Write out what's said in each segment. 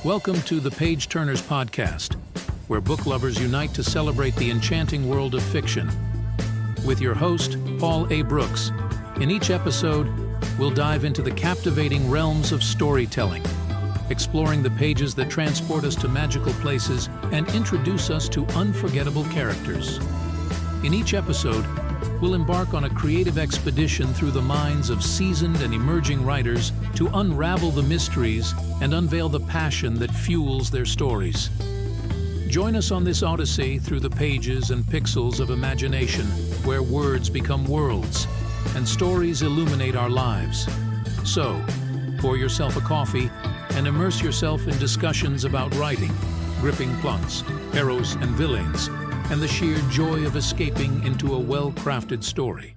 Welcome to the Page Turnerz podcast, where book lovers unite to celebrate the enchanting world of fiction. With your host, Paul A. Brooks. In each episode, we'll dive into the captivating realms of storytelling, exploring the pages that transport us to magical places and introduce us to unforgettable characters. In each episode, we'll embark on a creative expedition through the minds of seasoned and emerging writers to unravel the mysteries and unveil the passion that fuels their stories. Join us on this odyssey through the pages and pixels of imagination, where words become worlds and stories illuminate our lives. So, pour yourself a coffee and immerse yourself in discussions about writing, gripping plots, heroes and villains, and the sheer joy of escaping into a well-crafted story.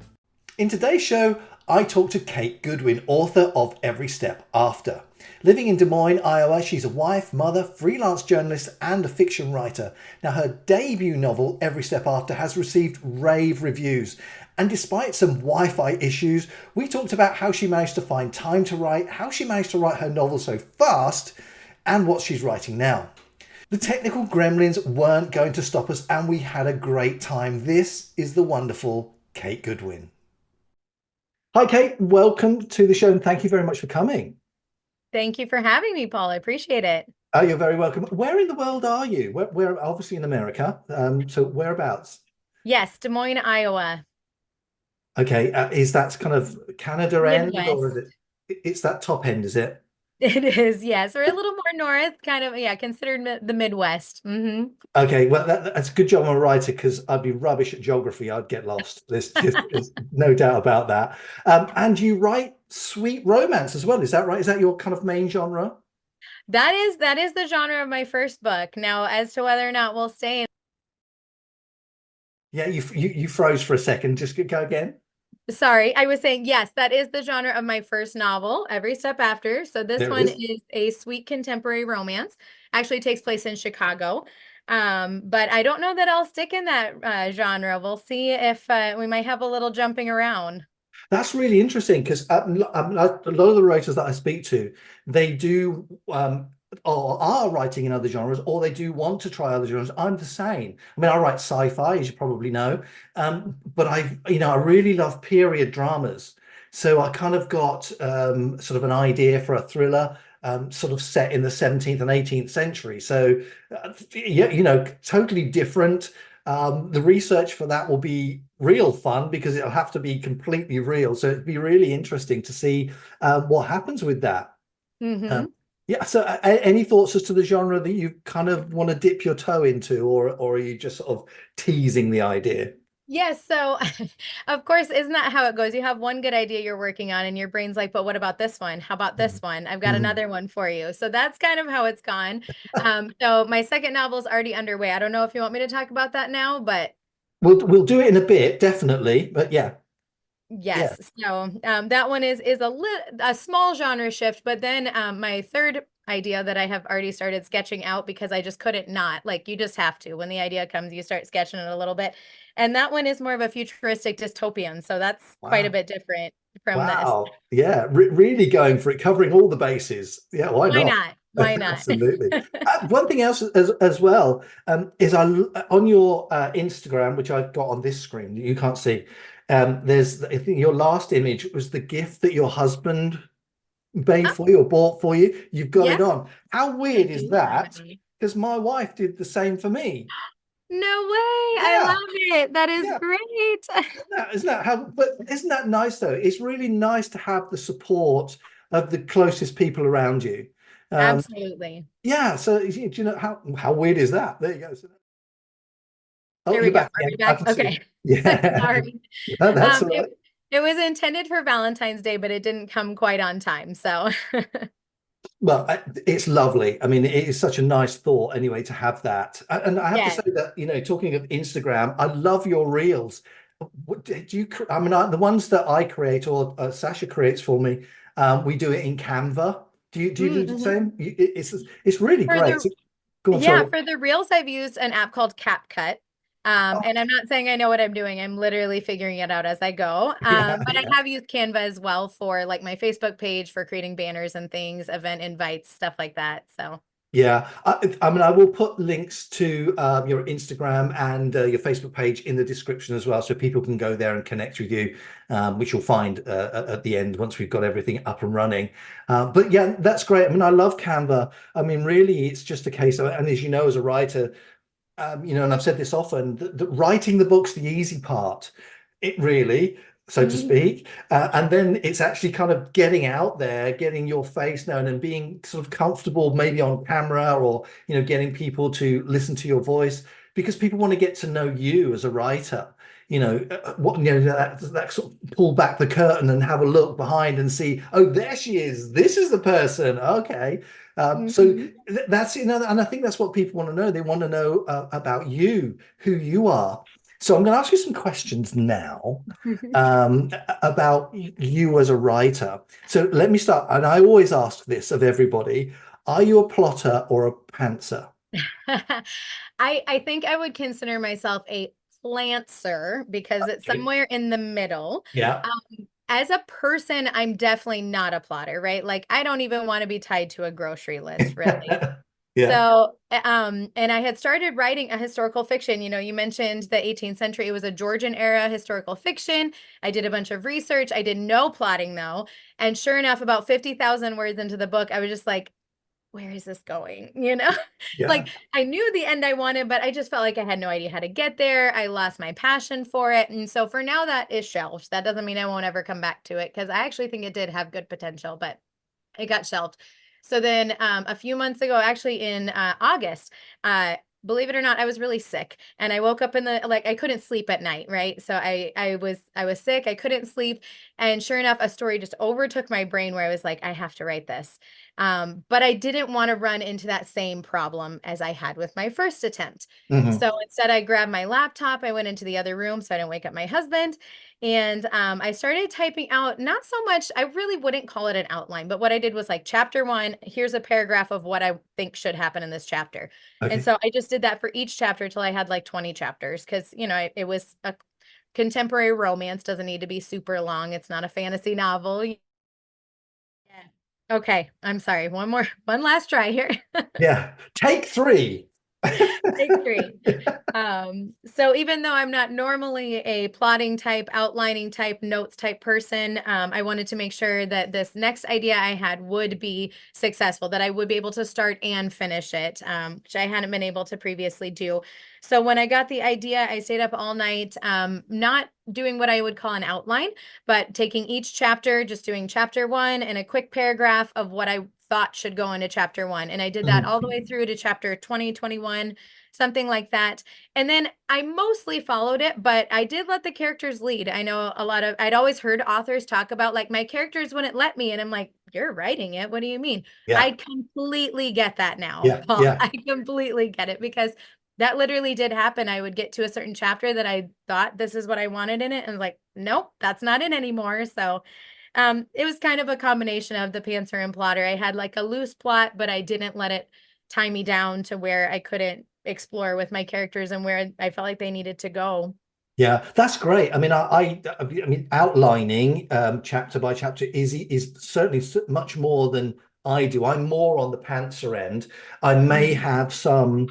In today's show, I talk to Kate Goodwin, author of Every Step After. Living in Des Moines, Iowa, she's a wife, mother, freelance journalist, and a fiction writer. Now, her debut novel, Every Step After, has received rave reviews. And despite some Wi-Fi issues, we talked about how she managed to find time to write, how she managed to write her novel so fast, and what she's writing now. The technical gremlins weren't going to stop us, and we had a great time. This is the wonderful Kate Goodwin. Hi, Kate. Welcome to the show, and thank you very much for coming. Thank you for having me, Paul. I appreciate it. Oh, you're very welcome. Where in the world are you? We're obviously in America. So whereabouts? Yes, Des Moines, Iowa. Okay. Is that kind of Canada end, Midwest. or is it? It's that top end, is it? It is, yes. We're a little more north, kind of, considered the Midwest. Mm-hmm. Okay, well, that's a good job I'm a writer, because I'd be rubbish at geography. I'd get lost. There's no doubt about that. And you write sweet romance as well. Is that right? Is that your kind of main genre? That is the genre of my first book. Now, as to whether or not we'll stay in. Yeah, you froze for a second. Just go again. Sorry, I was saying, yes, that is the genre of my first novel, Every Step After. So this one is a sweet contemporary romance. Actually takes place in Chicago. But I don't know that I'll stick in that genre. We'll see if we might have a little jumping around. That's really interesting, because a lot of the writers that I speak to, they do or are writing in other genres, or they do want to try other genres. I'm the same. I mean, I write sci-fi, as you probably know, but I really love period dramas. So I kind of got sort of an idea for a thriller, sort of set in the 17th and 18th century. So totally different. The research for that will be real fun, because it'll have to be completely real. So it'd be really interesting to see what happens with that. Mm-hmm. Yeah. So any thoughts as to the genre that you kind of want to dip your toe into, or are you just sort of teasing the idea? Yes. So, of course, isn't that how it goes? You have one good idea you're working on and your brain's like, but what about this one? How about this one? I've got another one for you. So that's kind of how it's gone. So my second novel is already underway. I don't know if you want me to talk about that now, but we'll do it in a bit, definitely. But yeah. yes. So that one is a small genre shift, but then my third idea that I have already started sketching out, because I just couldn't not, like, you just have to, when the idea comes, you start sketching it a little bit. And that one is more of a futuristic dystopian. So that's quite a bit different from this. Yeah. Really going for it, covering all the bases. Yeah. Why not? Why not? Absolutely. One thing else as well is on your Instagram, which I've got on this screen, you can't see. There's, I think your last image was the gift that your husband made for you or bought for you. You've got it on. How weird is that? Because my wife did the same for me. No way. Yeah. I love it. That is great. Isn't that nice though? It's really nice to have the support of the closest people around you. Absolutely. Yeah. So do you know how weird is that? There you go. Oh, there we go. Are we back? Okay. Yeah. Sorry. No, that's all right. It was intended for Valentine's Day, but it didn't come quite on time. So. Well, it's lovely. I mean, it is such a nice thought anyway to have that. And I have to say that, talking of Instagram, I love your reels. Do you, I mean, the ones that I create, or Sasha creates for me, we do it in Canva. Do you do the same? It's really great. For the reels, I've used an app called CapCut. And I'm not saying I know what I'm doing. I'm literally figuring it out as I go. But I have used Canva as well for like my Facebook page for creating banners and things, event invites, stuff like that. So Yeah, I mean, I will put links to your Instagram and your Facebook page in the description as well, so people can go there and connect with you, which you'll find at the end once we've got everything up and running. But yeah, that's great. I mean, I love Canva. I mean, really, it's just a case of, and as you know, as a writer, and I've said this often, that writing the book's the easy part, it really, so to Mhm. speak. And then it's actually kind of getting out there, getting your face known and being sort of comfortable, maybe on camera or, getting people to listen to your voice because people want to get to know you as a writer. That sort of pull back the curtain and have a look behind and see, oh, there she is. This is the person. Okay. So Mhm. that's, and I think that's what people want to know. They want to know about you, who you are. So I'm going to ask you some questions now about you as a writer. So let me start. And I always ask this of everybody. Are you a plotter or a pantser? I think I would consider myself a plantser because it's Okay. somewhere in the middle. Yeah. As a person, I'm definitely not a plotter, right? Like I don't even want to be tied to a grocery list, really. Yeah. So, and I had started writing a historical fiction. You mentioned the 18th century. It was a Georgian era historical fiction. I did a bunch of research. I did no plotting though. And sure enough, about 50,000 words into the book, I was just like, where is this going? Yeah. Like I knew the end I wanted, but I just felt like I had no idea how to get there. I lost my passion for it. And so for now, that is shelved. That doesn't mean I won't ever come back to it because I actually think it did have good potential, but it got shelved. So then a few months ago, actually in August, believe it or not, I was really sick and I woke up in the like I couldn't sleep at night, right? So I was sick, I couldn't sleep. And sure enough, a story just overtook my brain where I was like, I have to write this. But I didn't want to run into that same problem as I had with my first attempt. Hmm. So instead, I grabbed my laptop, I went into the other room so I didn't wake up my husband. And I started typing out not so much, I really wouldn't call it an outline, but what I did was like chapter one, here's a paragraph of what I think should happen in this chapter. And Okay. so I just did that for each chapter till I had like 20 chapters because, it was a contemporary romance, doesn't need to be super long. It's not a fantasy novel. Yeah. Okay, I'm sorry. One last try here. Yeah. Take three. Take three. So even though I'm not normally a plotting type, outlining type, notes type person, I wanted to make sure that this next idea I had would be successful, that I would be able to start and finish it, which I hadn't been able to previously do. So when I got the idea, I stayed up all night, not doing what I would call an outline, but taking each chapter, just doing chapter one and a quick paragraph of what I thought should go into chapter one. And I did that all the way Mhm. through to chapter 20, 21, something like that. And then I mostly followed it, but I did let the characters lead. I know I'd always heard authors talk about like my characters wouldn't let me. And I'm like, you're writing it. What do you mean? Yeah. I completely get that now, Yeah. Paul. Yeah. I completely get it because that literally did happen. I would get to a certain chapter that I thought this is what I wanted in it. And like, nope, that's not it anymore. So it was kind of a combination of the pantser and plotter. I had like a loose plot, but I didn't let it tie me down to where I couldn't explore with my characters and where I felt like they needed to go. Yeah, that's great. I mean, I mean, outlining chapter by chapter is certainly much more than I do. I'm more on the pantser end. I may Mhm. have some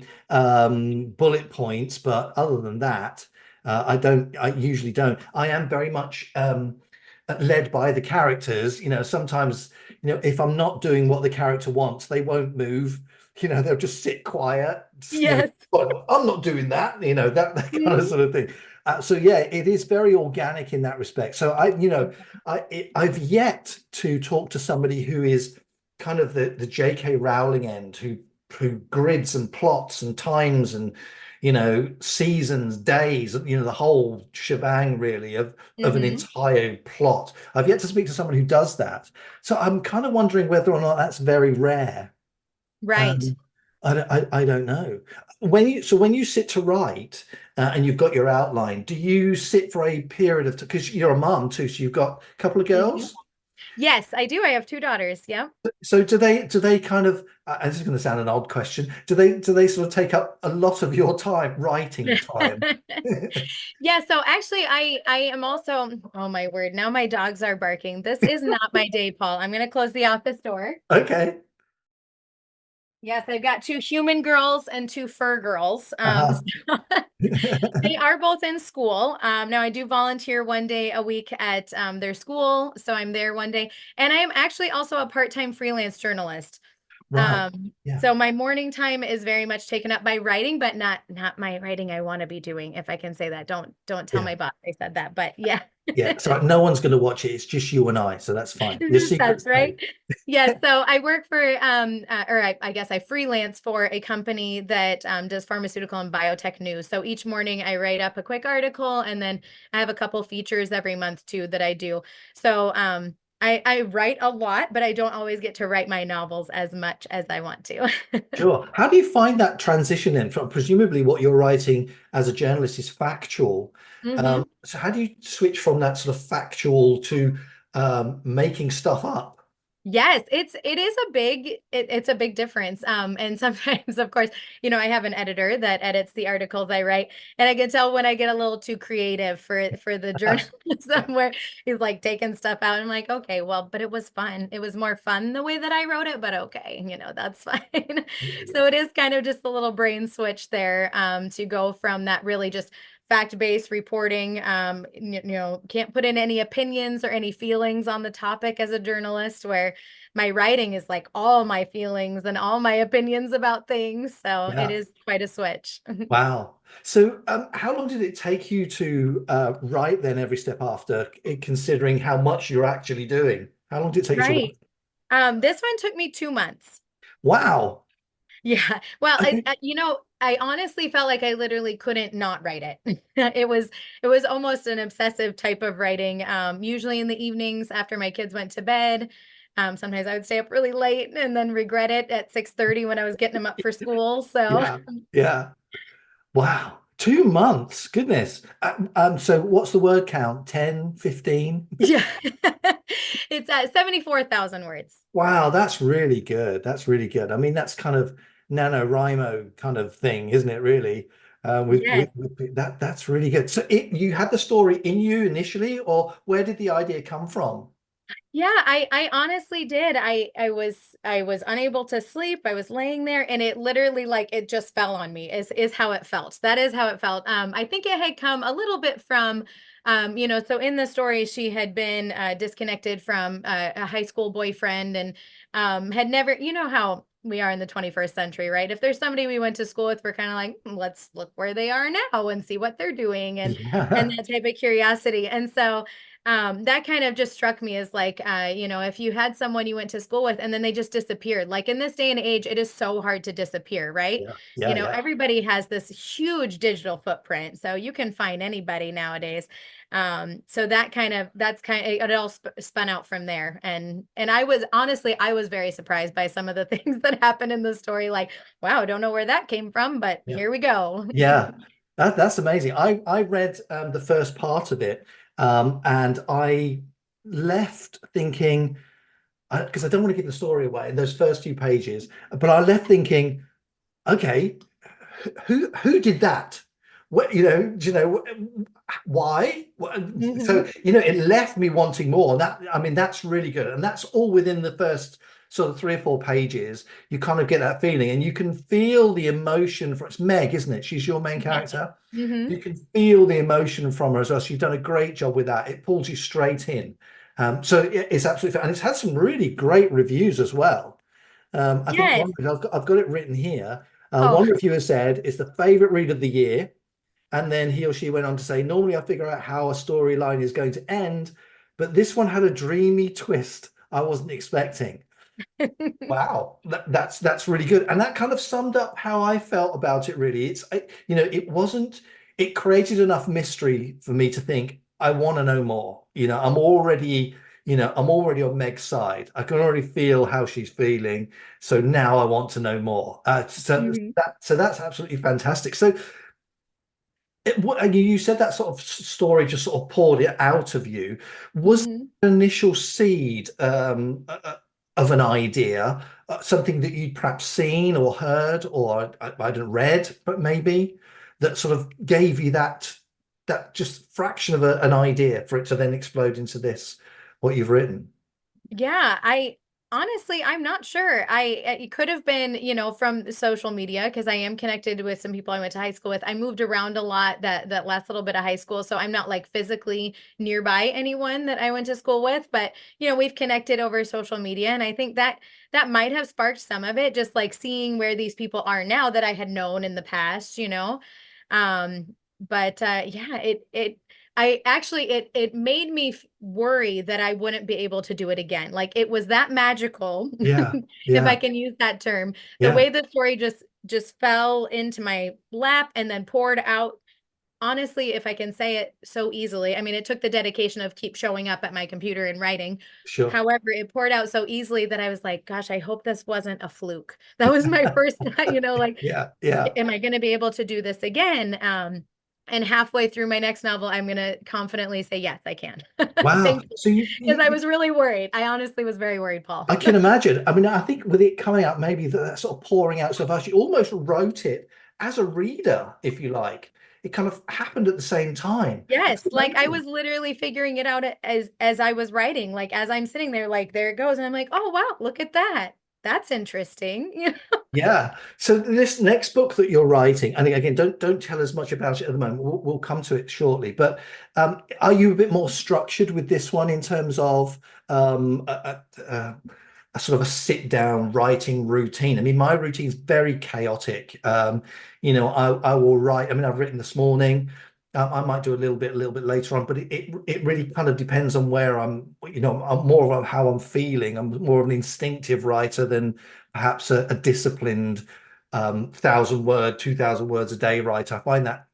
bullet points, but other than that, I don't. I usually don't. I am very much led by the characters. Sometimes, if I'm not doing what the character wants, they won't move. They'll just sit quiet. Yes. "But I'm not doing that. That kind of Mhm. sort of thing. So yeah, it is very organic in that respect. So I've yet to talk to somebody who is kind of the J.K. Rowling end, who grids and plots and times and seasons, days, the whole shebang really of an Mhm. entire plot. I've yet to speak to someone who does that. So I'm kind of wondering whether or not that's very rare. Right. Um, I don't know. When you sit to write and you've got your outline, do you sit for a period of because you're a mom too, so you've got a couple of Mhm. girls? Yes, I do. I have two daughters. Yeah. So do they kind of and this is going to sound an odd question, do they sort of take up a lot of your time, writing time? Yeah, so actually I am also, oh my word, now my dogs are barking. This is not my day, Paul. I'm going to close the office door. Okay. Yes, I've got two human girls and two fur girls. Uh-huh. So they are both in school. Now I do volunteer one day a week at their school, so I'm there one day, and I am actually also a part-time freelance journalist. Right. Yeah. So my morning time is very much taken up by writing, but not my writing I want to be doing, if I can say that. Don't tell Yeah. my boss I said that, but yeah. Yeah. So no one's going to watch it. It's just you and I. So that's fine. Your That's secret's safe. right. Yeah, so I work for or I guess I freelance for a company that does pharmaceutical and biotech news. So each morning I write up a quick article, and then I have a couple features every month too that I do. So I write a lot, but I don't always get to write my novels as much as I want to. Sure. How do you find that transition then from presumably what you're writing as a journalist is factual? hmm So how do you switch from that sort of factual to making stuff up? Yes, it's a big difference. And sometimes, of course, I have an editor that edits the articles I write, and I can tell when I get a little too creative for the journalism where he's like taking stuff out. I'm like, okay, well, but it was fun. It was more fun the way that I wrote it, but okay, that's fine. Yeah. So it is kind of just a little brain switch there, to go from that really just fact-based reporting. Can't put in any opinions or any feelings on the topic as a journalist, where my writing is like all my feelings and all my opinions about things. So it Yeah. is quite a switch. Wow. So how long did it take you to write then every step after, considering how much you're actually doing? How long did it take you to write? Right. This one took me 2 months. Wow. Yeah. Well, Okay. I honestly felt like I literally couldn't not write it. It was almost an obsessive type of writing. Usually in the evenings after my kids went to bed. Sometimes I would stay up really late and then regret it at 6:30 when I was getting them up for school. So Yeah. Yeah. Wow. 2 months. Goodness. So what's the word count? 10, 15? yeah. It's at 74,000 words. Wow, that's really good. That's really good. I mean, that's kind of NaNoWriMo kind of thing, isn't it, really? Yes. With that's really good. So you had the story in you initially, or where did the idea come from? Yeah, I honestly did. I was unable to sleep. I was laying there, and it literally, like, it just fell on me is how it felt. That is how it felt. I think it had come a little bit from so in the story she had been disconnected from a high school boyfriend, and had never, how we are in the 21st century, right? If there's somebody we went to school with, we're kind of like, let's look where they are now and see what they're doing, and Yeah. that type of curiosity. And so that kind of just struck me as like, if you had someone you went to school with and then they just disappeared, like in this day and age, it is so hard to disappear, right? Yeah. Yeah. Yeah. Everybody has this huge digital footprint, so you can find anybody nowadays. So that's kind of, it all spun out from there. And I was very surprised by some of the things that happened in the story. Like, wow, don't know where that came from, but Yeah. here we go. Yeah. That's amazing. I read the first part of it, and I left thinking, because I don't want to give the story away in those first few pages, but I left thinking, okay, who did that? What, do you know why? So, Mhm. it left me wanting more. That, I mean, that's really good. And that's all within the first sort of 3 or 4 pages. You kind of get that feeling, and you can feel the emotion from, it's Meg, isn't it? She's your main Yes. character. hmm You can feel the emotion from her as well. She's done a great job with that. It pulls you straight in. So it's absolutely, and it's had some really great reviews as well. I think Yes. I've got it written here. Oh, One reviewer said it's the favorite read of the year. And then he or she went on to say, normally I figure out how a storyline is going to end, but this one had a dreamy twist I wasn't expecting. Wow, that's really good. And that kind of summed up how I felt about it, really. It wasn't, it created enough mystery for me to think, I want to know more. I'm already on Meg's side. I can already feel how she's feeling. So now I want to know more. Mhm. So that's absolutely fantastic. So and you said that sort of story just sort of poured it out of you. Was Mhm. the initial seed of an idea, something that you'd perhaps seen or heard, or I don't read, but maybe that sort of gave you that just fraction of an idea for it to then explode into this, what you've written? Yeah, Honestly, I'm not sure. It could have been, from social media because I am connected with some people I went to high school with. I moved around a lot that last little bit of high school, so I'm not like physically nearby anyone that I went to school with, but we've connected over social media, and I think that might have sparked some of it, just like seeing where these people are now that I had known in the past. Um, but yeah, it I actually it made me worry that I wouldn't be able to do it again. Like it was that magical, Yeah, if I yeah, can use that term. The yeah. way the story just fell into my lap and then poured out. Honestly, if I can say it so easily, I mean, it took the dedication of keep showing up at my computer and writing. Sure. However, it poured out so easily that I was like, gosh, I hope this wasn't a fluke. That was my first, like, Yeah, yeah. am I going to be able to do this again? And halfway through my next novel, I'm going to confidently say, yes, I can. Wow. Thankfully, So because I was really worried. I honestly was very worried, Paul. I can imagine. I mean, I think with it coming out, maybe that sort of pouring out so fast, you almost wrote it as a reader, if you like. It kind of happened at the same time. That's Yes, like I amazing. was literally figuring it out as I was writing, like as I'm sitting there, like there it goes, and I'm like, oh wow, look at that. That's interesting. Yeah. So this next book that you're writing, and again, don't tell us much about it at the moment. We'll come to it shortly. But are you a bit more structured with this one in terms of a sort of a sit down writing routine? I mean, my routine's very chaotic. I will write. I mean, I've written this morning. I might do a little bit later on, but it really kind of depends on where I'm. I'm more of how I'm feeling. I'm more of an instinctive writer than perhaps a disciplined 1,000 word, 2,000 words a day writer. I find that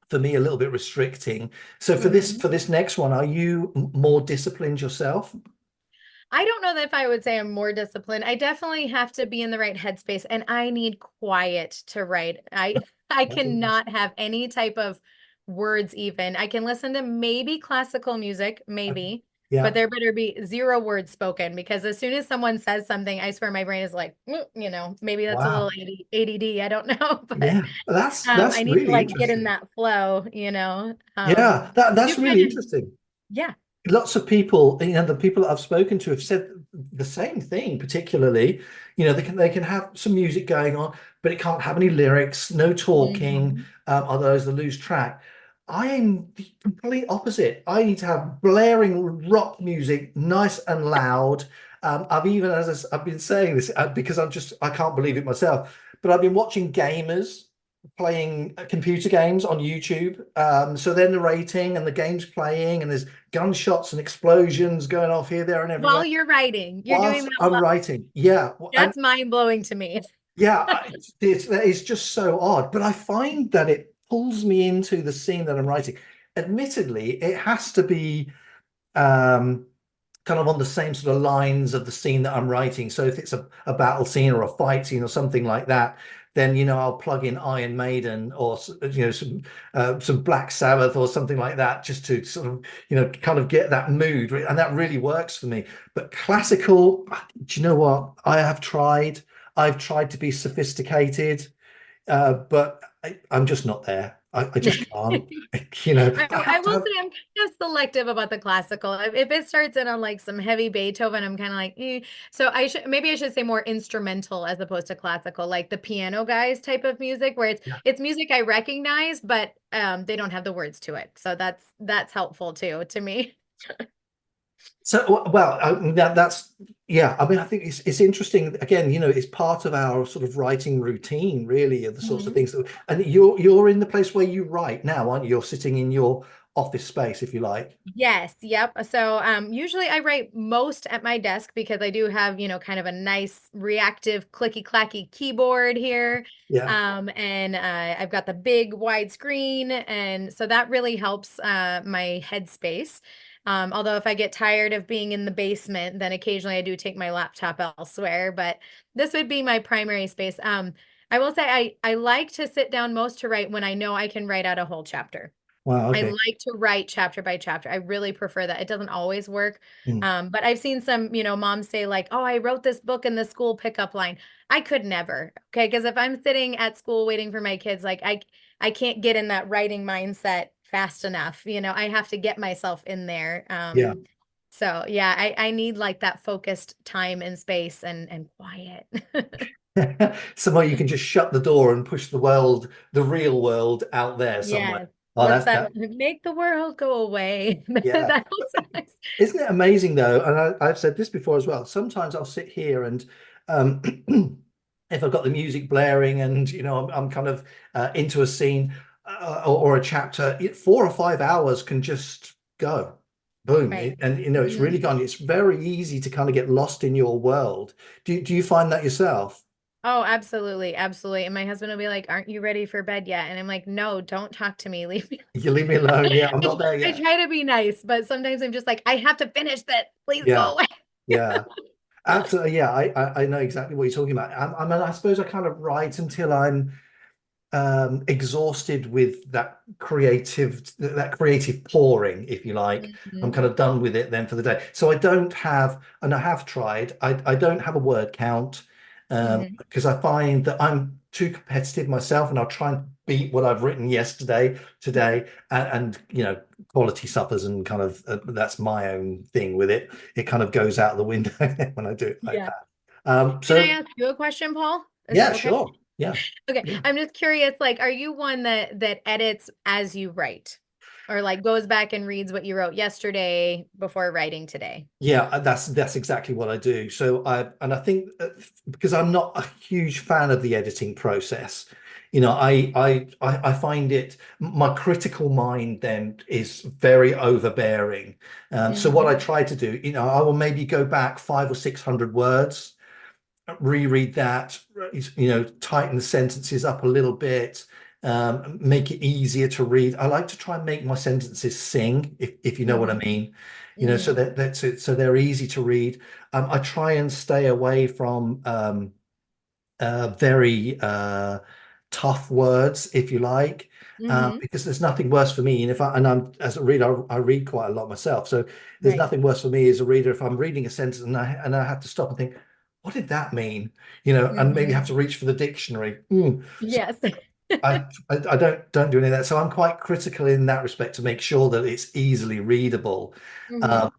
for me a little bit restricting. So for this Mhm. for this next one, are you more disciplined yourself? I don't know that if I would say I'm more disciplined. I definitely have to be in the right headspace and I need quiet to write. I cannot have any type of words even. I can listen to maybe classical music, Okay. maybe, but Yeah, there better be zero words spoken because as soon as someone says something, I swear my brain is like, maybe that's a little wow. ADD. I don't know, but Yeah, that's I need to really like get in interesting. that flow. Yeah, You that's really kind of, interesting. yeah. Lots of people, the people that I've spoken to have said the same thing, particularly, they can have some music going on, but it can't have any lyrics, no talking, Mhm. otherwise they lose track. I am the complete opposite. I need to have blaring rock music, nice and loud. I've even, I've been saying this because I can't believe it myself, but I've been watching gamers playing computer games on YouTube. So they're narrating and the game's playing, and there's gunshots and explosions going off here, there, and everywhere While you're writing, you're doing whilst that I'm while writing. Yeah, and that's mind blowing to me. yeah, that is just so odd. But I find that it pulls me into the scene that I'm writing. Admittedly, it has to be um, kind of on the same sort of lines of the scene that I'm writing. So if it's a battle scene or a fight scene or something like that, then I'll plug in Iron Maiden or some Black Sabbath or something like that, just to sort of kind of get that mood, and that really works for me. But classical, do you know what? I've tried to be sophisticated, but I'm just not there. I just can't. I I have to will have. say I'm kind of selective about the classical. If it starts in on like some heavy Beethoven, I'm kind of like, eh. So maybe I should say more instrumental as opposed to classical, like the piano guys type of music where it's music I recognize, but they don't have the words to it. So that's helpful too to me. So, well, that's yeah. I mean, I think it's interesting. Again, it's part of our sort of writing routine, really, of the sorts of Mhm. things that. And you're in the place where you write now, aren't you? You're sitting in your office space, if you like. Yes, yep. So usually I write most at my desk because I do have, kind of a nice reactive clicky clacky keyboard here. Yeah, And I've got the big wide screen, and so that really helps my headspace. Although if I get tired of being in the basement, then occasionally I do take my laptop elsewhere, but this would be my primary space. I will say I like to sit down most to write when I know I can write out a whole chapter. wow, I okay. like to write chapter by chapter. I really prefer that. It doesn't always work. Mm, But I've seen some, moms say like, "Oh, I wrote this book in the school pickup line." I could never. Okay, because if I'm sitting at school waiting for my kids, like I can't get in that writing mindset fast enough. I have to get myself in there. yeah. So yeah, I need like that focused time and space and quiet. Somewhere you can just shut the door and push the world, the real world, out there somewhere. Yes. Oh, What's that's that? that. Make the world go away. Yeah. That also nice. Isn't it amazing though? And I've said this before as well. Sometimes I'll sit here and um, if I've got the music blaring and I'm kind of into a scene or a chapter, 4 or 5 hours can just go, boom, Right. and it's Mhm. really gone. It's very easy to kind of get lost in your world. Do you find that yourself? Oh, absolutely, absolutely. And my husband will be like, "Aren't you ready for bed yet?" And I'm like, "No, don't talk to me. Leave me." You leave me alone. Yeah, I'm not there I yet. try to be nice, but sometimes I'm just like, "I have to finish this. Please Yeah, go away." yeah. Absolutely, yeah. I know exactly what you're talking about. I mean, I suppose I kind of write until I'm exhausted with that creative pouring, if you like. I'm Mhm, kind of done with it then for the day. So I don't have, and I have tried. I don't have a word count mhm, because I find that I'm too competitive myself, and I'll try and beat what I've written yesterday, today, and quality suffers, and kind of that's my own thing with it. It kind of goes out the window when I do it like yeah. that. Can I So ask you a question, Paul? Is yeah, that okay? sure. Yeah. Okay, Yeah. I'm just curious, like, are you one that edits as you write? Or, like, goes back and reads what you wrote yesterday before writing today? Yeah, that's exactly what I do. So I think because I'm not a huge fan of the editing process, I find it my critical mind then is very overbearing. So what Mhm, I try to do, I will maybe go back 500 or 600 words, reread that, tighten the sentences up a little bit, make it easier to read. I like to try and make my sentences sing, if you know what I mhm, mean. So mhm, that's it, so they're easy to read. I try and stay away from very tough words, if you like, mhm, because there's nothing worse for me. And if I and I'm as a reader, I read quite a lot myself. So there's right. nothing worse for me as a reader if I'm reading a sentence and I have to stop and think, what did that mean? And maybe Mhm. have to reach for the dictionary. So Yes. I don't do any of that. So I'm quite critical in that respect to make sure that it's easily readable. Um, Mhm,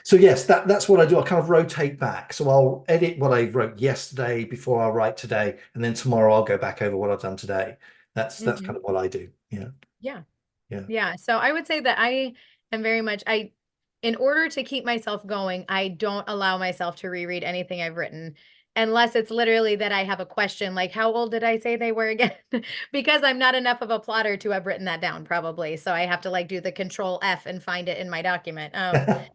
so yes, that's what I do. I kind of rotate back. So I'll edit what I wrote yesterday before I write today, and then tomorrow I'll go back over what I've done today. That's kind mhm. of what I do. Yeah, Yeah. yeah, Yeah, so I would say that I am very much in order to keep myself going, I don't allow myself to reread anything I've written unless it's literally that I have a question like how old did I say they were again? Because I'm not enough of a plotter to have written that down probably. So I have to like do the control F and find it in my document. But,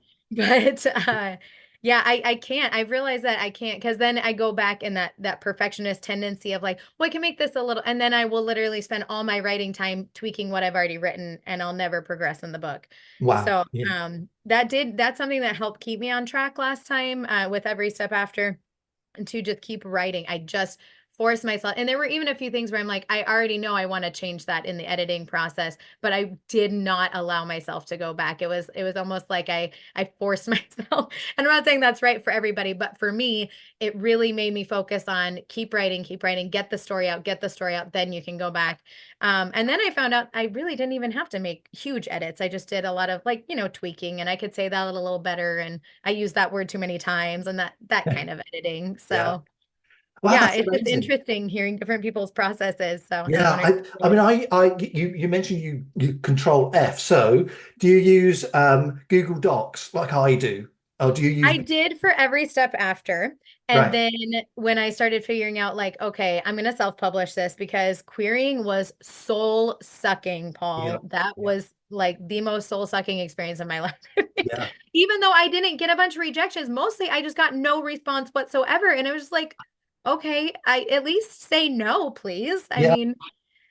yeah, I can't. I've realized that I can't because then I go back in that perfectionist tendency of like, "Well, I can make this a little," and then I will literally spend all my writing time tweaking what I've already written, and I'll never progress in the book. wow, So, yeah, that's something that helped keep me on track last time, with Every Step After and to just keep writing. I just forced myself. And there were even a few things where I'm like, I already know I want to change that in the editing process, but I did not allow myself to go back. It was almost like I forced myself. And I'm not saying that's right for everybody, but for me, it really made me focus on keep writing, get the story out, get the story out, then you can go back. And then I found out I really didn't even have to make huge edits. I just did a lot of like, tweaking and I could say that a little better. And I use that word too many times and that kind of editing. yeah. So, Wow, yeah, that's it's just amazing. interesting hearing different people's processes. So, I Yeah, want I to mean, you mentioned you control F. So do you use Google Docs like I do, or do you use I did for Every Step After. And right? then when I started figuring out like, okay, I'm going to self-publish this because querying was soul sucking, Yeah, Paul. That yeah, was like the most soul sucking experience of my life. yeah, Even though I didn't get a bunch of rejections, mostly I just got no response whatsoever. And it was just like, okay, I at least say no, please. I yeah, mean,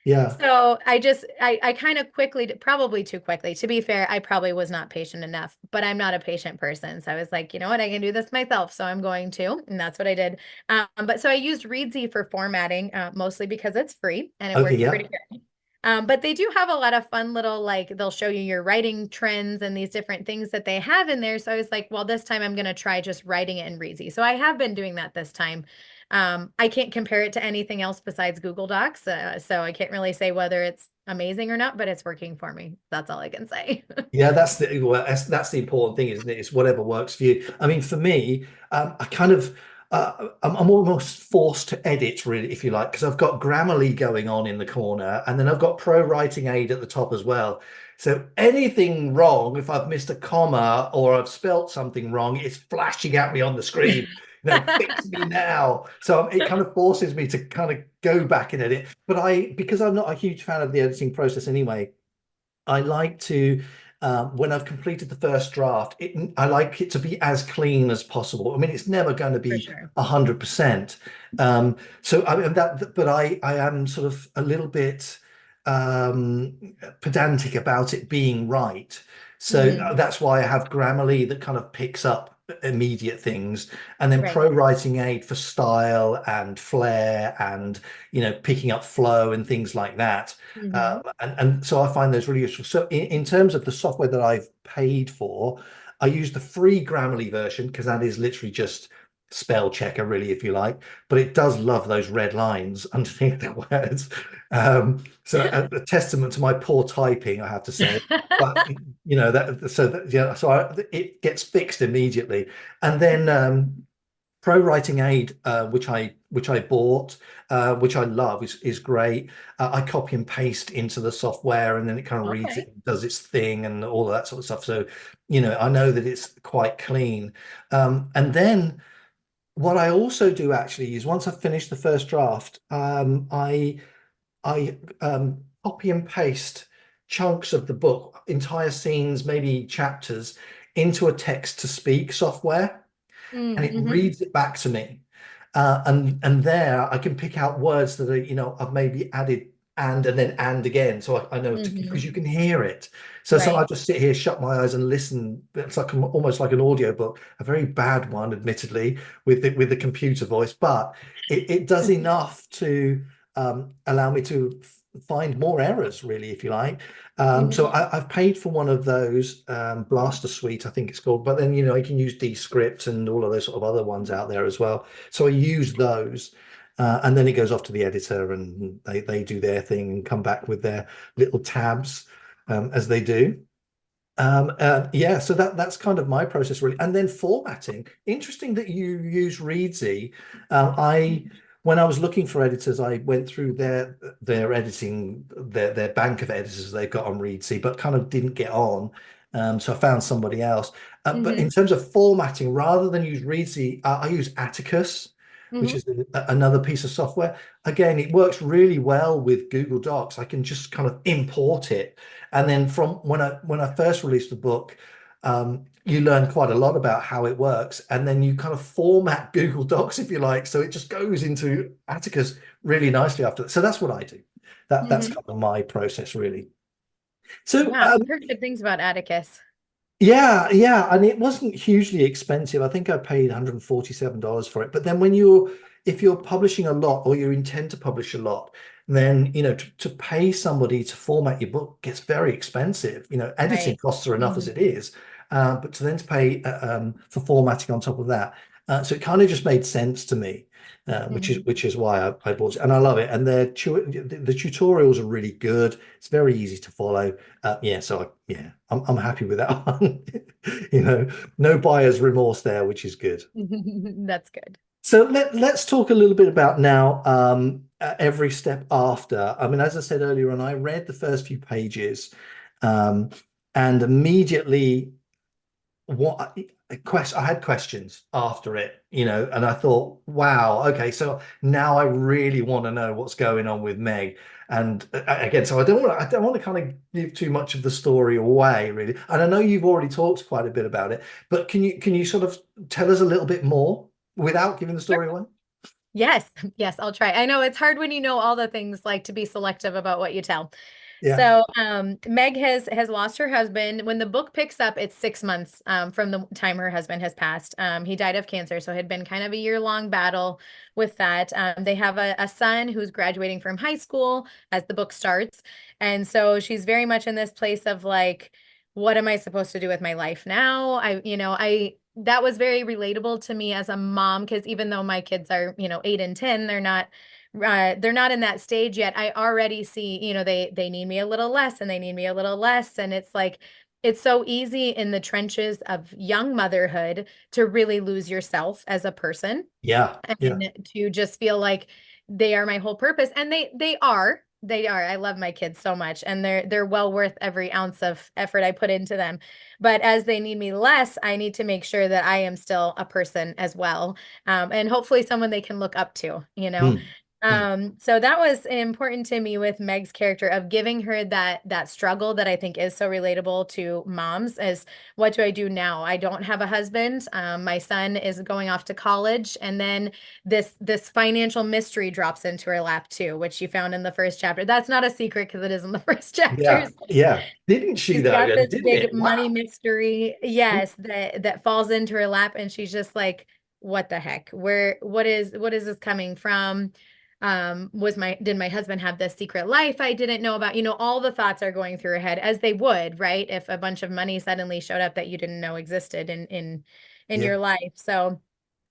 yeah. so I kind of quickly, probably too quickly. To be fair, I probably was not patient enough, but I'm not a patient person. So I was like, you know what, I can do this myself. So I'm going to, and that's what I did. But so I used Readsy for formatting, mostly because it's free and it Okay, worked yeah. pretty good. But they do have a lot of fun little like they'll show you your writing trends and these different things that they have in there. So I was like, well, this time I'm gonna try just writing it in Readsy. So I have been doing that this time. I can't compare it to anything else besides Google Docs, so I can't really say whether it's amazing or not, but it's working for me. That's all I can say. Yeah, that's the important thing, isn't it? It's whatever works for you. I mean, for me, I kind of I'm almost forced to edit, really, if you like, because I've got Grammarly going on in the corner, and then I've got Pro Writing Aid at the top as well. So anything wrong, if I've missed a comma or I've spelt something wrong, it's flashing at me on the screen. Fix me now. So it kind of forces me to kind of go back and edit. But because I'm not a huge fan of the editing process anyway, I like to, when I've completed the first draft, I like it to be as clean as possible. I mean, it's never going to For be sure. 100%. So I mean but I am sort of a little bit pedantic about it being right. So Mhm. that's why I have Grammarly that kind of picks up immediate things, and then Right. Pro Writing Aid for style and flair and picking up flow and things like that. Mhm. And so I find those really useful. So in terms of the software that I've paid for, I use the free Grammarly version because that is literally just spell checker, really, if you like. But it does love those red lines underneath the words. So a testament to my poor typing, I have to say. But it gets fixed immediately, and then Pro Writing Aid, which I bought, which I love, is great. I copy and paste into the software, and then it kind of reads Okay. it, does its thing, and all of that sort of stuff. So, I know that it's quite clean. And then what I also do actually is once I've finished the first draft, I copy and paste chunks of the book, entire scenes, maybe chapters, into a text to speak software, and it Mm-hmm. reads it back to me. And there I can pick out words that I've maybe added and then and again. So I know Mm-hmm. because you can hear it. So I Right. just sit here, shut my eyes and listen. It's like almost like an audio book, a very bad one, admittedly, with the computer voice, but it does enough to allow me to find more errors, really, if you like. So Mhm. I've paid for one of those, Blaster Suite, I think it's called, but then I can use Descript and all of those sort of other ones out there as well. So I use those, and then it goes off to the editor, and they do their thing and come back with their little tabs, as they do. Yeah, so that's kind of my process, really. And then formatting. Interesting that you use Readsy. I When I was looking for editors, I went through their editing, their bank of editors they've got on Readsy, but kind of didn't get on. So I found somebody else. But in Mhm. terms of formatting, rather than use Readsy, I use Atticus, which Mhm. is another piece of software. Again, it works really well with Google Docs. I can just kind of import it, and then from when I first released the book, you learn quite a lot about how it works, and then you kind of format Google Docs, if you like, so it just goes into Atticus really nicely after that. So that's what I do. That's Mhm. kind of my process, really. So Yeah, I've heard good things about Atticus. yeah, yeah, and it wasn't hugely expensive. I think I paid $147 for it. But then if you're publishing a lot or you intend to publish a lot, then to pay somebody to format your book gets very expensive. Editing Right. costs are enough as Mhm. it is, but to pay for formatting on top of that, so it kind of just made sense to me, Mhm. which is why I bought it, and I love it. And the tutorials are really good. It's very easy to follow. Yeah, so I'm happy with that one. You know, no buyer's remorse there, which is good. That's good. So let's talk a little bit about now, every step after. I mean, as I said earlier on, I read the first few pages, um, and immediately what I had questions after it, and I thought, wow, okay, so now I really want to know what's going on with Meg. And again, so I don't want to kind of give too much of the story away, really. And I know you've already talked quite a bit about it, but can you sort of tell us a little bit more without giving the Sure. story away? Yes, yes, I'll try. I know it's hard when you know all the things, like to be selective about what you tell. Yeah. So, Meg has lost her husband. When the book picks up, it's 6 months from the time her husband has passed. He died of cancer, so it had been kind of a year-long battle with that. They have a son who's graduating from high school as the book starts, and so she's very much in this place of like, what am I supposed to do with my life now? I that was very relatable to me as a mom, because even though my kids are 8 and 10, they're not they're not in that stage yet, I already see, they need me a little less and they need me a little less. And it's like, it's so easy in the trenches of young motherhood to really lose yourself as a person Yeah. Yeah. and to just feel like they are my whole purpose. And they are. I love my kids so much, and they're well worth every ounce of effort I put into them. But as they need me less, I need to make sure that I am still a person as well, and hopefully someone they can look up to. Mm, mm. So that was important to me with Meg's character of giving her that struggle that I think is so relatable to moms is what do I do now? I don't have a husband. My son is going off to college, and then this financial mystery drops into her lap too, which she found in the first chapter. That's not a secret because it is in the first Yeah. chapters. Yeah. Didn't she She's though? got And this didn't big it? money Wow. mystery, yes, that falls into her lap, and she's just like, what the heck? What is this coming from? Did my husband have this secret life I didn't know about? All the thoughts are going through her head as they would, right? If a bunch of money suddenly showed up that you didn't know existed in Yeah. your life. So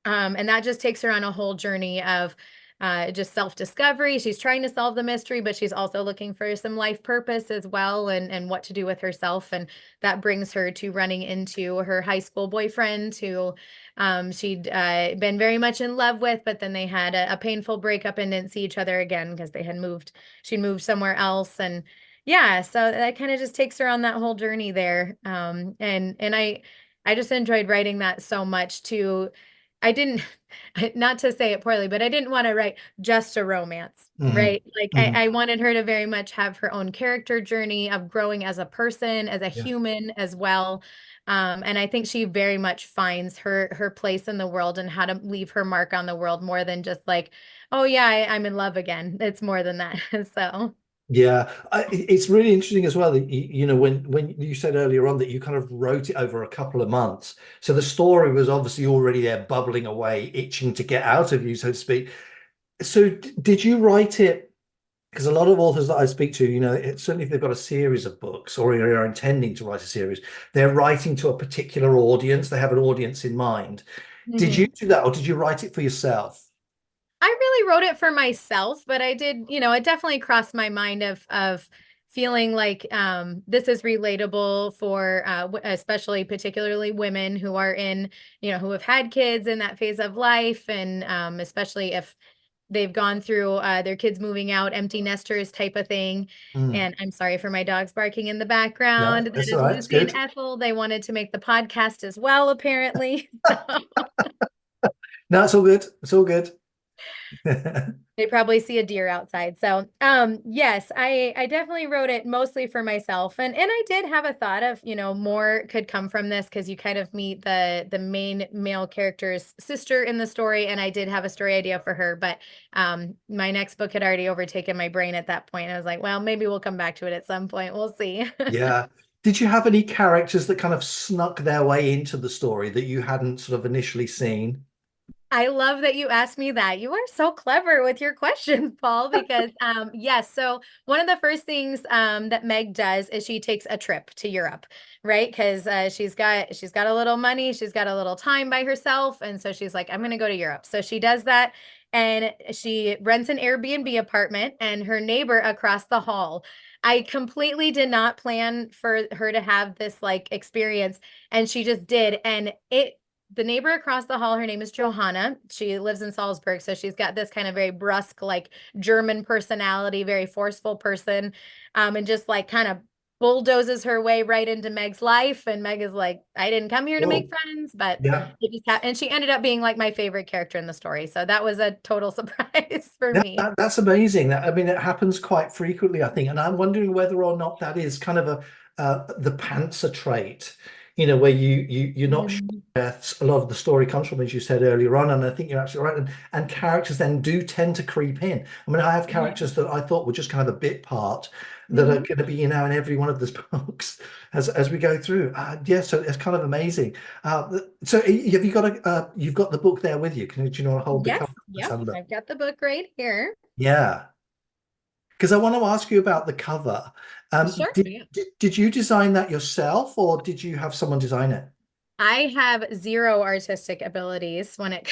and that just takes her on a whole journey of just self-discovery. She's trying to solve the mystery, but she's also looking for some life purpose as well, and what to do with herself. And that brings her to running into her high school boyfriend who she'd been very much in love with, but then they had a painful breakup and didn't see each other again because she'd moved somewhere else. And yeah, so that kind of just takes her on that whole journey there. And I just enjoyed writing that so much too. I didn't, not to say it poorly, but I didn't want to write just a romance, Hmm. right? Like Hmm. I wanted her to very much have her own character journey of growing as a person, as a Yeah. human as well. And I think she very much finds her place in the world and how to leave her mark on the world more than just like, oh yeah, I'm in love again. It's more than that. So. Yeah, it's really interesting as well that when you said earlier on that you kind of wrote it over a couple of months, so the story was obviously already there, bubbling away, itching to get out of you, so to speak. So did you write it? Because a lot of authors that I speak to, certainly if they've got a series of books or are intending to write a series, they're writing to a particular audience. They have an audience in mind. Did you Mhm. do that, or did you write it for yourself? I really wrote it for myself, but I did, it definitely crossed my mind of feeling like this is relatable for especially particularly women who are in, who have had kids in that phase of life, and especially if they've gone through their kids moving out, empty nesters type of thing. Mm. And I'm sorry for my dogs barking in the No, background. That that's all is right. It's Lucy and good. Ethel. They wanted to make the podcast as well, apparently. No, it's all good. It's all good. They probably see a deer outside. So, yes, I definitely wrote it mostly for myself. And I did have a thought of, more could come from this because you kind of meet the main male character's sister in the story, and I did have a story idea for her, but my next book had already overtaken my brain at that point. I was like, well, maybe we'll come back to it at some point. We'll see. Yeah. Did you have any characters that kind of snuck their way into the story that you hadn't sort of initially seen? I love that you asked me that. You are so clever with your questions, Paul, because yes, so one of the first things that Meg does is she takes a trip to Europe, right? Because she's got a little money, she's got a little time by herself, and so she's like, I'm gonna go to Europe. So she does that, and she rents an Airbnb apartment, and her neighbor across the hall. I completely did not plan for her to have this like experience, and she just did, and the neighbor across the hall, her name is Johanna. She lives in Salzburg. So she's got this kind of very brusque, like German personality, very forceful person, and just like kind of bulldozes her way right into Meg's life. And Meg is like, I didn't come here to make Oh, friends, but yeah. and she ended up being like my favorite character in the story. So that was a total surprise for me. That's amazing. I mean, it happens quite frequently, I think, and I'm wondering whether or not that is kind of the pantser trait, where you're not sure Mhm. where a lot of the story comes from, as you said earlier on, and I think you're absolutely right. And characters then do tend to creep in. I mean, I have Yeah. characters that I thought were just kind of a bit part that are Mhm. going to be, in every one of those books as we go through. Yeah, so it's kind of amazing. So have you got you've got the book there with you? Do you want to hold the Yes. cover? Let's Yep. have a look. I've got the book right here. Yeah. Because I want to ask you about the cover. Sure. Did, Yeah. did did you design that yourself, or did you have someone design it? I have zero artistic abilities when it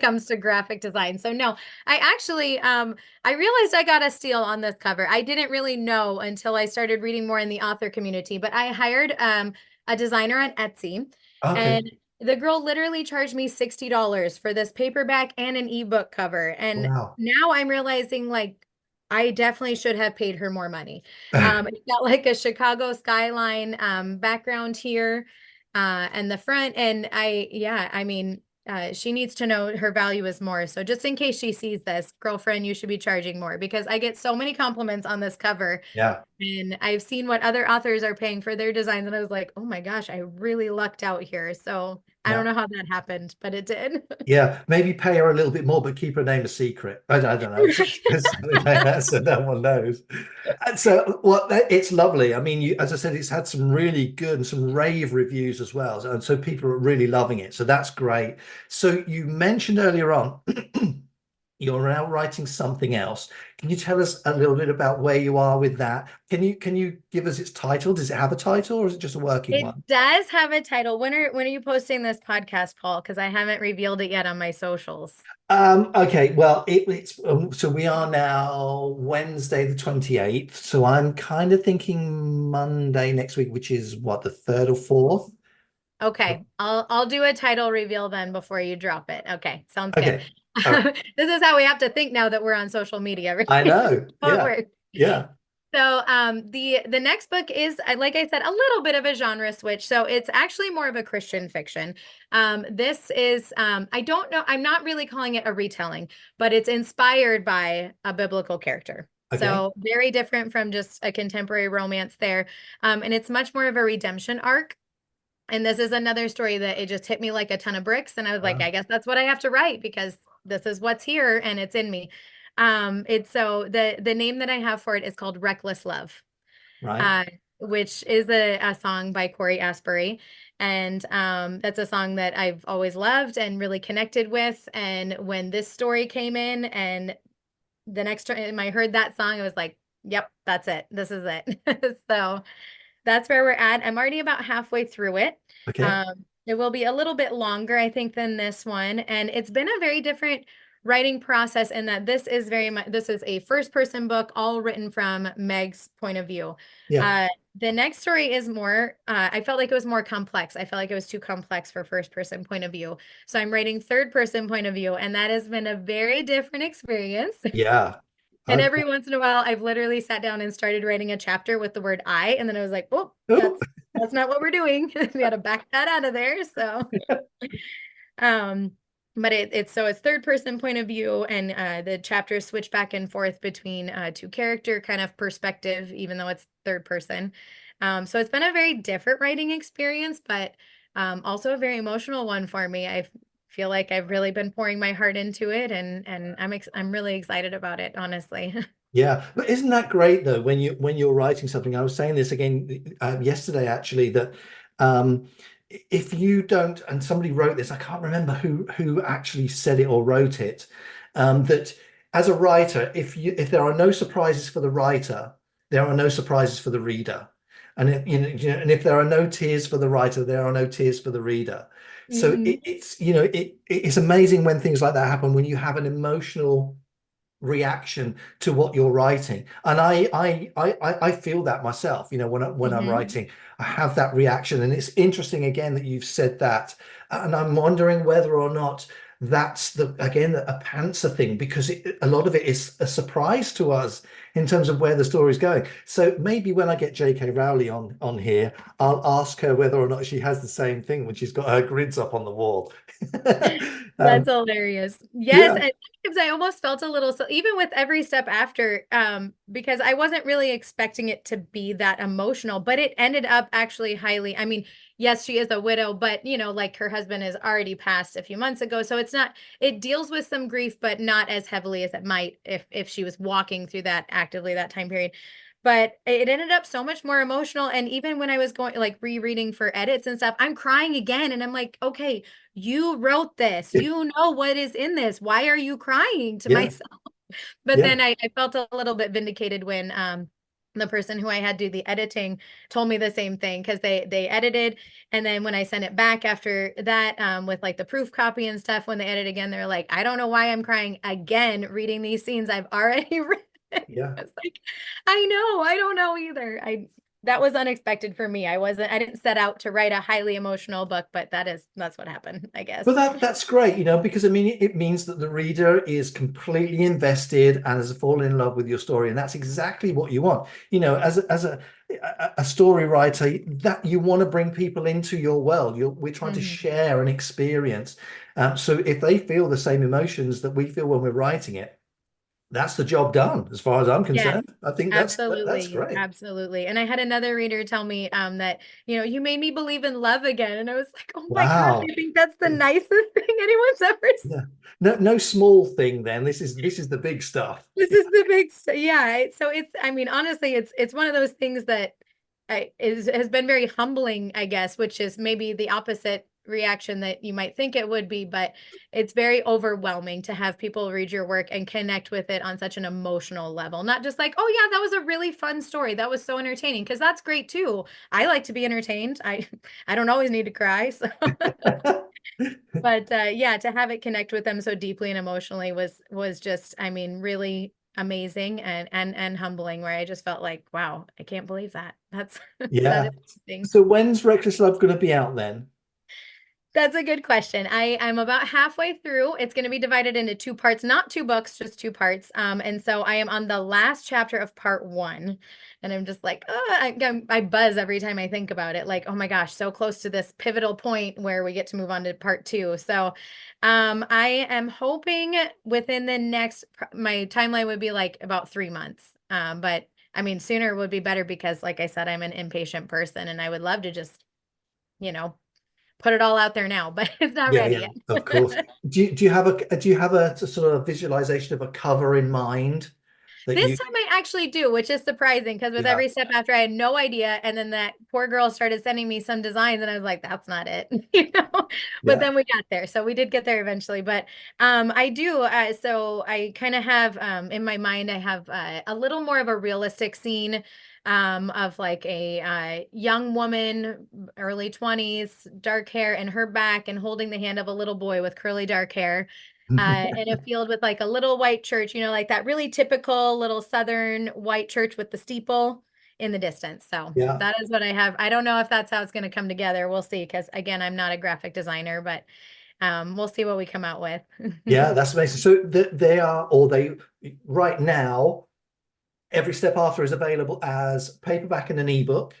comes to graphic design. So no, I actually I realized I got a steal on this cover. I didn't really know until I started reading more in the author community, but I hired a designer on Etsy, Okay. and the girl literally charged me $60 for this paperback and an ebook cover. And Wow. now I'm realizing like I definitely should have paid her more money. It's got like a Chicago skyline background here, and the front. And yeah, I mean, she needs to know her value is more. So just in case she sees this, girlfriend, you should be charging more, because I get so many compliments on this cover. Yeah. And I've seen what other authors are paying for their designs, and I was like, oh my gosh, I really lucked out here. So I don't Yeah. know how that happened, but it did. Yeah, maybe pay her a little bit more, but keep her name a secret. I don't know, something like that, so no one knows. And so, well, it's lovely. I mean, as I said, it's had some really good and some rave reviews as well, and so people are really loving it. So that's great. So you mentioned earlier on you're now writing something else. Can you tell us a little bit about where you are with that? Can you give us its title? Does it have a title, or is it just a working It one? does have a title. When are you posting this podcast, Paul? Because I haven't revealed it yet on my socials. Okay, well, it's so we are now Wednesday the 28th. So I'm kind of thinking Monday next week, which is what, the third or fourth? Okay, I'll do a title reveal then before you drop it. Okay, sounds good. Okay. All right. This is how we have to think now that we're on social media, I right? know. How it Yeah. works. Yeah. So the next book is, like I said, a little bit of a genre switch. So it's actually more of a Christian fiction. This is I don't know, I'm not really calling it a retelling, but it's inspired by a biblical character. Okay. So very different from just a contemporary romance there. And it's much more of a redemption arc. And this is another story that it just hit me like a ton of bricks. And I was like, Wow. I guess that's what I have to write, because this is what's here and it's in me. It's so the name that I have for it is called Reckless Love, Right. uh, which is a song by Corey Asbury. And that's a song that I've always loved and really connected with. And when this story came in and the next time I heard that song, I was like, yep, that's it. This is it. So that's where we're at. I'm already about halfway through it. Okay. It will be a little bit longer, I think, than this one. And it's been a very different writing process in that this is very much, this is a first person book, all written from Meg's point of view. Yeah. Uh, the next story is more, I felt like it was more complex. I felt like it was too complex for first person point of view. So I'm writing third person point of view, and that has been a very different experience. Yeah. And Okay. every once in a while, I've literally sat down and started writing a chapter with the word I, and then I was like, oh, Oh, that's not what we're doing. We got to back that out of there. So, um, but it's so it's third person point of view, and the chapters switch back and forth between two character kind of perspective, even though it's third person. So it's been a very different writing experience, but also a very emotional one for me. I feel like I've really been pouring my heart into it, and I'm really excited about it, honestly. yeah. But isn't that great though, when you're writing something? I was saying this again yesterday actually, that um if you don't, and somebody wrote this, I can't remember who actually said it or wrote it, that as a writer, if there are no surprises for the writer, there are no surprises for the reader. And and if there are no tears for the writer, there are no tears for the reader. So Hmm. it's it's amazing when things like that happen, when you have an emotional reaction to what you're writing. And I feel that myself, when I'm Hmm. writing, I have that reaction. And it's interesting again that you've said that, and I'm wondering whether or not that's the again a pantser thing, because a lot of it is a surprise to us in terms of where the story's going. So maybe when I get J.K. Rowling on here, I'll ask her whether or not she has the same thing when she's got her grids up on the wall. That's um hilarious. Yes, yeah. and sometimes I almost felt a little, so even with every step after, because I wasn't really expecting it to be that emotional, but it ended up actually highly. I mean, yes, she is a widow, but like her husband has already passed a few months ago, so it's not. It deals with some grief, but not as heavily as it might if she was walking through that actively that time period. But it ended up so much more emotional, and even when I was going like rereading for edits and stuff, I'm crying again, and I'm like, okay, you wrote this. You know what is in this. Why are you crying to Yeah. myself? But Yeah. then I felt a little bit vindicated when the person who I had do the editing told me the same thing, because they edited, and then when I sent it back after that, with like the proof copy and stuff, when they edit again, they're like, I don't know why I'm crying again reading these scenes I've already written. Yeah. It's like, I know, I don't know either. That was unexpected for me. I didn't set out to write a highly emotional book, but that's what happened, I guess. But that's great, because I mean, it means that the reader is completely invested and has fallen in love with your story, and that's exactly what you want. As a story writer, that you want to bring people into your world. We're trying to share an experience. So if they feel the same emotions that we feel when we're writing it, that's the job done, as far as I'm concerned. Yes, I think that's absolutely, great. absolutely. And I had another reader tell me that, you made me believe in love again. And I was like, oh my gosh, Wow. I think that's the nicest thing anyone's ever said. Yeah. No small thing then. This is the big stuff. This is the big, yeah. So I mean, honestly, it's one of those things that has been very humbling, I guess, which is maybe the opposite reaction that you might think it would be, but it's very overwhelming to have people read your work and connect with it on such an emotional level. Not just like, oh yeah, that was a really fun story, that was so entertaining, because that's great too. I like to be entertained. I don't always need to cry. So but yeah, to have it connect with them so deeply and emotionally was just, I mean, really amazing and humbling, where I just felt like, wow, I can't believe that. That Yeah. is amazing. So when's Reckless Love going to be out then? That's a good question. I'm about halfway through. It's going to be divided into 2 parts, not 2 books, just 2 parts. And so I am on the last chapter of part 1, and I'm just like, I buzz every time I think about it. Like, oh my gosh, so close to this pivotal point where we get to move on to part 2. So, I am hoping within the next, my timeline would be like about 3 months. But I mean, sooner would be better, because like I said, I'm an impatient person and I would love to just, put it all out there now, but it's not ready yet. Of course. Do you have a sort of visualization of a cover in mind that This time I actually do, which is surprising, because with every step after, I had no idea, and then that poor girl started sending me some designs and I was like, that's not it. But then we got there, so we did get there eventually. But I do, so I kind of have in my mind, I have a little more of a realistic scene of like a young woman, early 20s, dark hair, and her back, and holding the hand of a little boy with curly dark hair, in a field with like a little white church, like that really typical little Southern white church with the steeple in the distance. So that is what I have. I don't know if that's how it's going to come together. We'll see, because again, I'm not a graphic designer, but we'll see what we come out with. Yeah, that's amazing. So they right now, Every Step After is available as paperback and an ebook.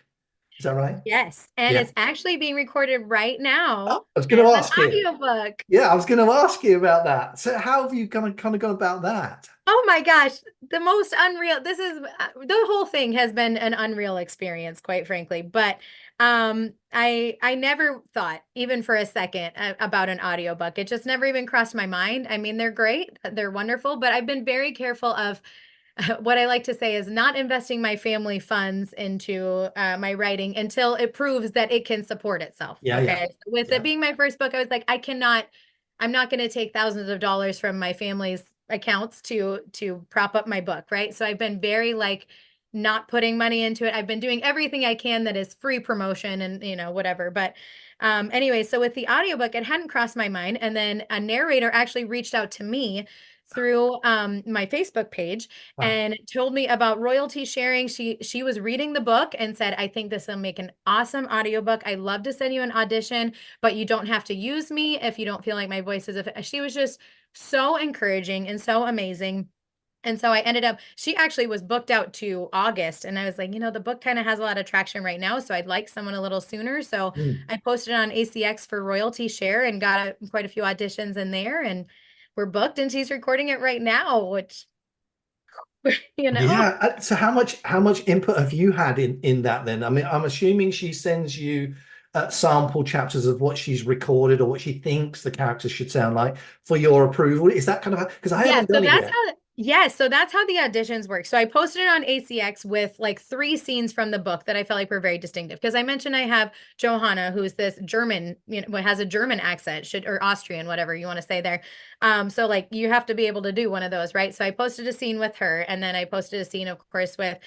Is that right? Yes, and it's actually being recorded right now. Oh, I was going to ask you. Audiobook. Yeah, I was going to ask you about that. So how have you kind of gone about that? Oh my gosh, the most unreal. This is the whole thing has been an unreal experience, quite frankly. But I never thought, even for a second, about an audiobook. It just never even crossed my mind. I mean, they're great, they're wonderful, but I've been very careful of what I like to say is not investing my family funds into my writing until it proves that it can support itself. With it being my first book, I was like, I'm not going to take thousands of dollars from my family's accounts to prop up my book, right? So I've been very like not putting money into it. I've been doing everything I can that is free promotion and whatever. But anyway, so with the audiobook, it hadn't crossed my mind. And then a narrator actually reached out to me through my Facebook page and told me about royalty sharing. She was reading the book and said, I think this will make an awesome audiobook. I'd love to send you an audition, but you don't have to use me if you don't feel like my voice is she was just so encouraging and so amazing. And so I ended up, she actually was booked out to August, and I was like, the book kind of has a lot of traction right now, so I'd like someone a little sooner. So I posted on ACX for royalty share and got quite a few auditions in there, and we're booked, and she's recording it right now, which Yeah. So how much input have you had in that then? I mean, I'm assuming she sends you sample chapters of what she's recorded or what she thinks the characters should sound like for your approval. Is that kind of because I haven't done it yet. Yes, so that's how the auditions work. So I posted it on ACX with like 3 scenes from the book that I felt like were very distinctive. Because I mentioned I have Johanna, who's this German, has a German accent, or Austrian, whatever you want to say there. So like you have to be able to do one of those, right? So I posted a scene with her, and then I posted a scene, of course, with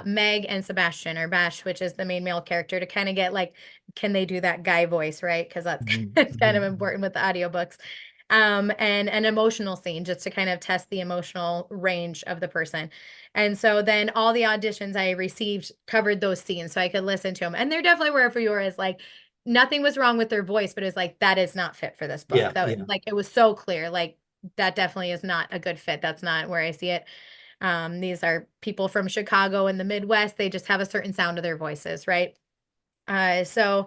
Meg and Sebastian, or Bash, which is the main male character, to kind of get like, can they do that guy voice, right? Because that's it's kind of important with the audiobooks. And an emotional scene, just to kind of test the emotional range of the person. And so then all the auditions I received covered those scenes, so I could listen to them. And there definitely were a few where it's like, nothing was wrong with their voice, but it's like, that is not fit for this book. Yeah, That yeah. like, it was so clear, like that definitely is not a good fit. That's not where I see it. These are people from Chicago and the Midwest. They just have a certain sound to their voices, right? So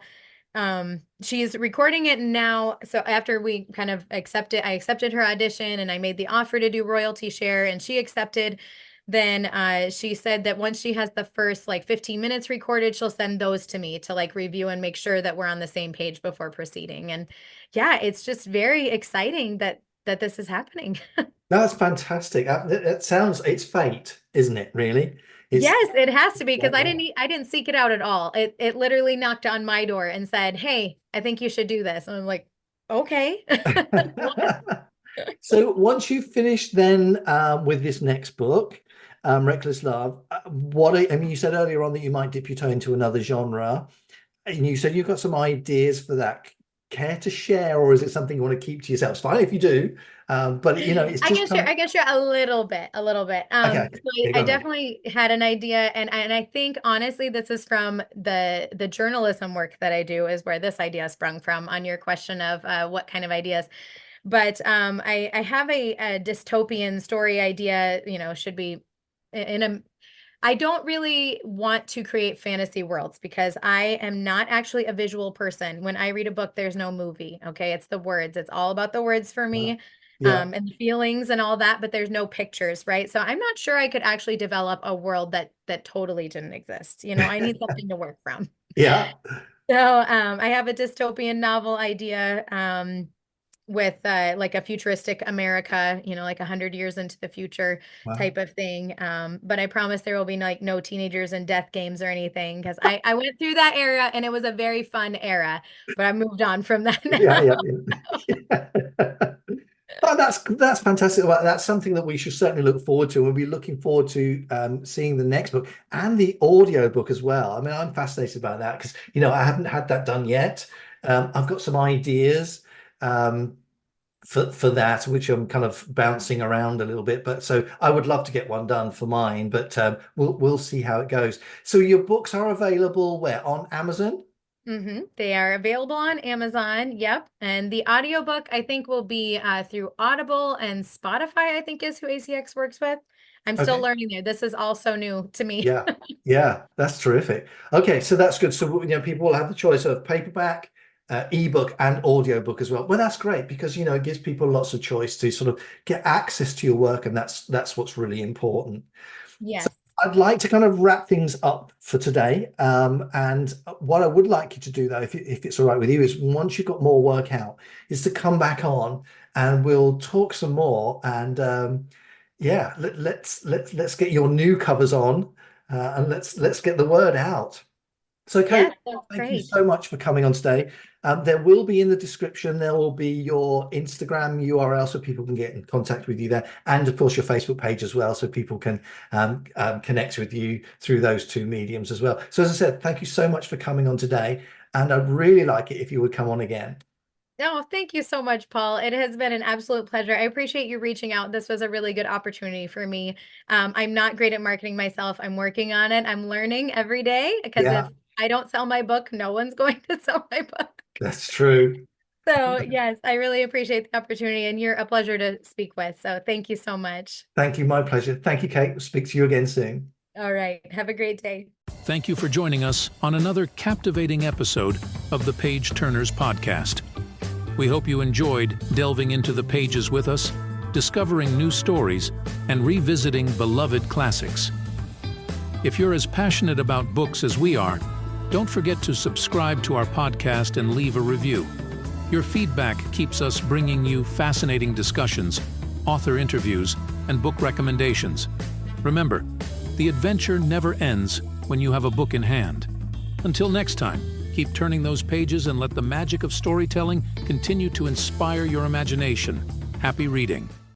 she's recording it now. So after we kind of I accepted her audition, and I made the offer to do royalty share, and she accepted. Then she said that once she has the first like 15 minutes recorded, she'll send those to me to like review and make sure that we're on the same page before proceeding. And yeah, it's just very exciting that this is happening. That's fantastic. It sounds, it's fate, isn't it, really? It's Yes, it has to be, because yeah. I didn't seek it out at all. It literally knocked on my door and said, "Hey, I think you should do this." And I'm like, "Okay." So once you finish then with this next book, Reckless Love, I mean, you said earlier on that you might dip your toe into another genre, and you said you've got some ideas for that. Care to share, or is it something you want to keep to yourself? It's fine if you do, but it's just I can share a little bit, a little bit. Okay. So Yeah, go I ahead. definitely had an idea, and I think honestly, this is from the journalism work that I do, is where this idea sprung from, on your question of what kind of ideas. But I have a dystopian story idea, should be in a I don't really want to create fantasy worlds, because I am not actually a visual person. When I read a book, there's no movie. Okay. It's the words. It's all about the words for Wow. me, Yeah. and the feelings and all that, but there's no pictures, right? So I'm not sure I could actually develop a world that totally didn't exist. I need something to work from. Yeah. So I have a dystopian novel idea, with like a futuristic America, like 100 years into the future Wow. type of thing. But I promise there will be like no teenagers and death games or anything, because I went through that era, and it was a very fun era, but I moved on from that Yeah, now. yeah, yeah. Oh, that's fantastic. Well, that's something that we should certainly look forward to. We'll be looking forward to seeing the next book and the audio book as well. I mean, I'm fascinated about that because I haven't had that done yet. I've got some ideas um, for that, which I'm kind of bouncing around a little bit. But so I would love to get one done for mine, but we'll see how it goes. So your books are available where? On Amazon? They are available on Amazon. Yep. And the audiobook, I think, will be through Audible and Spotify, I think is who ACX works with. I'm still Okay. learning there. This is also new to me. Yeah, yeah, that's terrific. Okay, so that's good. So people will have the choice of paperback, ebook, and audiobook as well. Well, that's great because it gives people lots of choice to sort of get access to your work, and that's what's really important. So Yes. I'd like to kind of wrap things up for today. And what I would like you to do, though, if it's all right with you, is once you've got more work out, is to come back on and we'll talk some more. And yeah, let's get your new covers on, and let's get the word out. So, Kate, Yes, that's thank you great. so much for coming on today. There will be in the description, there will be your Instagram URL so people can get in contact with you there. And of course, your Facebook page as well, so people can connect with you through those two mediums as well. So as I said, thank you so much for coming on today. And I'd really like it if you would come on again. Oh, thank you so much, Paul. It has been an absolute pleasure. I appreciate you reaching out. This was a really good opportunity for me. I'm not great at marketing myself. I'm working on it. I'm learning every day, because if Yeah, I don't sell my book, no one's going to sell my book. that's true. So, yes, I really appreciate the opportunity, and you're a pleasure to speak with. So, thank you so much. Thank you. My pleasure. Thank you, Kate. We'll speak to you again soon. All right. Have a great day. Thank you for joining us on another captivating episode of the Page Turnerz podcast. We hope you enjoyed delving into the pages with us, discovering new stories, and revisiting beloved classics. If you're as passionate about books as we are, don't forget to subscribe to our podcast and leave a review. Your feedback keeps us bringing you fascinating discussions, author interviews, and book recommendations. Remember, the adventure never ends when you have a book in hand. Until next time, keep turning those pages and let the magic of storytelling continue to inspire your imagination. Happy reading.